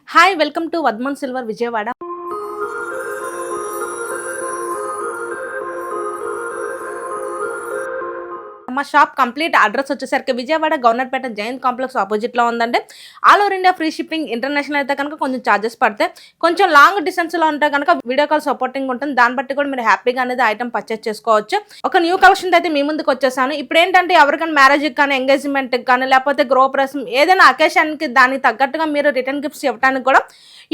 Hi, welcome to Vadman Silver Vijayawada. మా shop complete address వచ్చేసరికి Vijayawada Governorpet Jain complex ఆపోజిట్లో ఉందండి. All over India free shipping, international అయితే కనుక కొంచెం ఛార్జెస్ పడతాయి. కొంచెం లాంగ్ డిస్టెన్స్లో ఉంటే కనుక వీడియో కాల్ సపోర్టింగ్ ఉంటుంది. దాన్ని బట్టి కూడా మీరు హ్యాపీగా అనేది ఐటమ్ పర్చేస్ చేసుకోవచ్చు. ఒక న్యూ కలెక్షన్ అయితే మీ ముందుకు వచ్చేసాను. ఇప్పుడు ఏంటంటే ఎవరికైనా మ్యారేజ్కి కానీ, ఎంగేజ్మెంట్కి కానీ, లేకపోతే గృహప్రవేశం ఏదైనా అకేషన్కి దానికి తగ్గట్టుగా మీరు రిటర్న్ గిఫ్ట్స్ ఇవ్వడానికి కూడా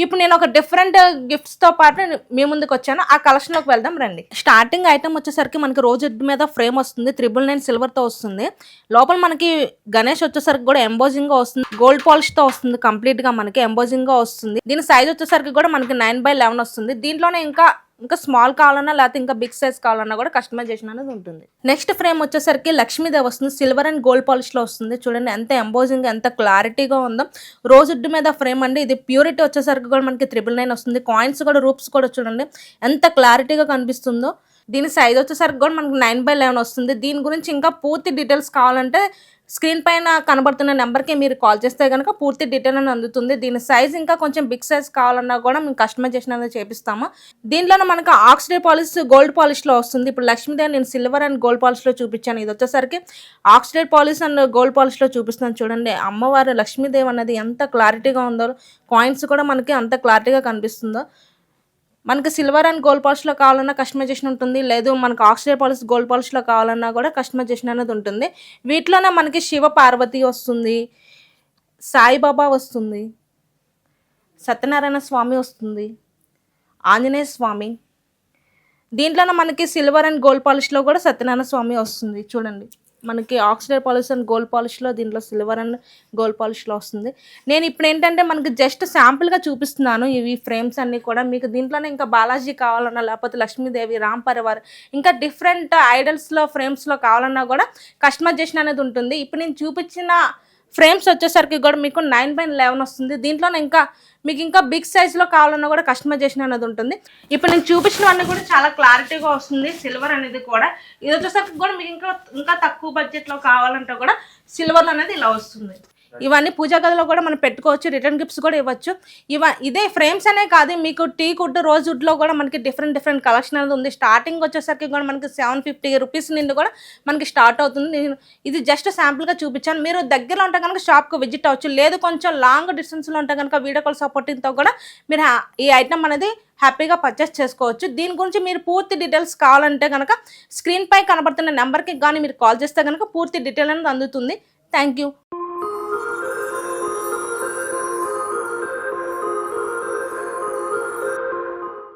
ఇప్పుడు నేను ఒక డిఫరెంట్ గిఫ్ట్స్తో పాటు మీ ముందుకు వచ్చాను. ఆ కలెక్షన్లోకి వెళ్దాం రండి. స్టార్టింగ్ ఐటమ్ వచ్చేసరికి మనకి రోజు మీద ఫ్రేమ్ వస్తుంది, 999 సిల్వర్తో వస్తుంది. లోపల మనకి గణేష్ వచ్చేసరికి కూడా ఎంబోజింగ్ గా వస్తుంది, గోల్డ్ పాలిష్ తో వస్తుంది. కంప్లీట్ గా మనకి ఎంబోజింగ్ గా వస్తుంది. దీని సైజ్ వచ్చేసరికి కూడా మనకి 9/11 వస్తుంది. దీంట్లోనే ఇంకా స్మాల్ కావాలన్నా లేకపోతే ఇంకా బిగ్ సైజ్ కావాలన్నా కూడా కస్టమైజేషన్ అనేది ఉంటుంది. నెక్స్ట్ ఫ్రేమ్ వచ్చేసరికి లక్ష్మీదేవి వస్తుంది. సిల్వర్ అండ్ గోల్డ్ పాలిష్ లో వస్తుంది. చూడండి ఎంత ఎంబోజింగ్, ఎంత క్లారిటీగా ఉందో. రోజుడ్డు మీద ఫ్రేమ్ అండి. ఇది ప్యూరిటీ వచ్చేసరికి కూడా మనకి 999 వస్తుంది. కాయిన్స్ కూడా, రూప్స్ కూడా చూడండి ఎంత క్లారిటీగా కనిపిస్తుందో. దీని సైజ్ వచ్చేసరికి కూడా మనకి 9/11 వస్తుంది. దీని గురించి ఇంకా పూర్తి డీటెయిల్స్ కావాలంటే స్క్రీన్ పైన కనబడుతున్న నెంబర్కి మీరు కాల్ చేస్తే కనుక పూర్తి డీటెయిల్ అని అందుతుంది. దీని సైజ్ ఇంకా కొంచెం బిగ్ సైజ్ కావాలన్నా కూడా మేము కస్టమైజేషన్ అనేది చేపిస్తాము. దీంట్లోనే మనకు ఆక్సిడే పాలిష్, గోల్డ్ పాలిష్లో వస్తుంది. ఇప్పుడు లక్ష్మీదేవి నేను సిల్వర్ అండ్ గోల్డ్ పాలిష్లో చూపించాను. ఇది వచ్చేసరికి ఆక్సిడేట్ పాలిష్ అండ్ గోల్డ్ పాలిష్లో చూపిస్తున్నాను. చూడండి అమ్మవారు లక్ష్మీదేవి అనేది ఎంత క్లారిటీగా ఉందో, కాయిన్స్ కూడా మనకి అంత క్లారిటీగా కనిపిస్తుందో. మనకి సిల్వర్ అండ్ గోల్డ్ పాలిష్లో కావాలన్నా కస్టమైజేషన్ ఉంటుంది. లేదు మనకు ఆక్సిడైడ్ పాలిష్, గోల్డ్ పాలిష్లో కావాలన్నా కూడా కస్టమైజేషన్ అనేది ఉంటుంది. వీటిలోనే మనకి శివ పార్వతి వస్తుంది, సాయిబాబా వస్తుంది, సత్యనారాయణ స్వామి వస్తుంది, ఆంజనేయ స్వామి. దీంట్లోనే మనకి సిల్వర్ అండ్ గోల్డ్ పాలిష్లో కూడా సత్యనారాయణ స్వామి వస్తుంది. చూడండి మనకి ఆక్సిడైడ్ పాలిష్ అండ్ గోల్డ్ పాలిష్లో, దీంట్లో సిల్వర్ అండ్ గోల్డ్ పాలిష్లో వస్తుంది. నేను ఇప్పుడు ఏంటంటే మనకి జస్ట్ శాంపుల్గా చూపిస్తున్నాను ఇవి ఫ్రేమ్స్ అన్నీ కూడా. మీకు దీంట్లోనే ఇంకా బాలాజీ కావాలన్నా, లేకపోతే లక్ష్మీదేవి, రామ్ పరివార్, ఇంకా డిఫరెంట్ ఐడల్స్లో ఫ్రేమ్స్లో కావాలన్నా కూడా కస్టమైజేషన్ అనేది ఉంటుంది. ఇప్పుడు నేను చూపించిన ఫ్రేమ్స్ వచ్చేసరికి కూడా మీకు 9/11 వస్తుంది. దీంట్లోనే మీకు ఇంకా బిగ్ సైజ్లో కావాలన్నా కూడా కస్టమైజేషన్ అనేది ఉంటుంది. ఇప్పుడు నేను చూపించినవన్నీ కూడా చాలా క్లారిటీగా వస్తుంది. సిల్వర్ అనేది కూడా ఇది వచ్చేసరికి కూడా మీకు ఇంకా తక్కువ బడ్జెట్లో కావాలంటే కూడా సిల్వర్ అనేది ఇలా వస్తుంది. ఇవన్నీ పూజా గదిలో కూడా మనం పెట్టుకోవచ్చు. రిటర్న్ గిఫ్ట్స్ కూడా ఇవ్వచ్చు. ఇదే ఫ్రేమ్స్ అనే కాదు, మీకు టీక్ వుడ్, రోజ్ వుడ్లో కూడా మనకి డిఫరెంట్ కలెక్షన్ అనేది ఉంది. స్టార్టింగ్ వచ్చేసరికి కూడా మనకి 750 రూపీస్ నుండి కూడా మనకి స్టార్ట్ అవుతుంది. నేను ఇది జస్ట్ శాంపుల్గా చూపించాను. మీరు దగ్గరలో ఉంటే కనుక షాప్కి విజిట్ అవ్వచ్చు. లేదు కొంచెం లాంగ్ డిస్టెన్స్లో ఉంటే కనుక వీడియో కాల్ సపోర్టింగ్తో కూడా మీరు ఈ ఐటమ్ అనేది హ్యాపీగా పర్చేస్ చేసుకోవచ్చు. దీని గురించి మీరు పూర్తి డీటెయిల్స్ కావాలంటే కనుక స్క్రీన్ పై కనబడుతున్న నెంబర్కి కానీ మీరు కాల్ చేస్తే కనుక పూర్తి డీటెయిల్ అనేది అందుతుంది. Thank you.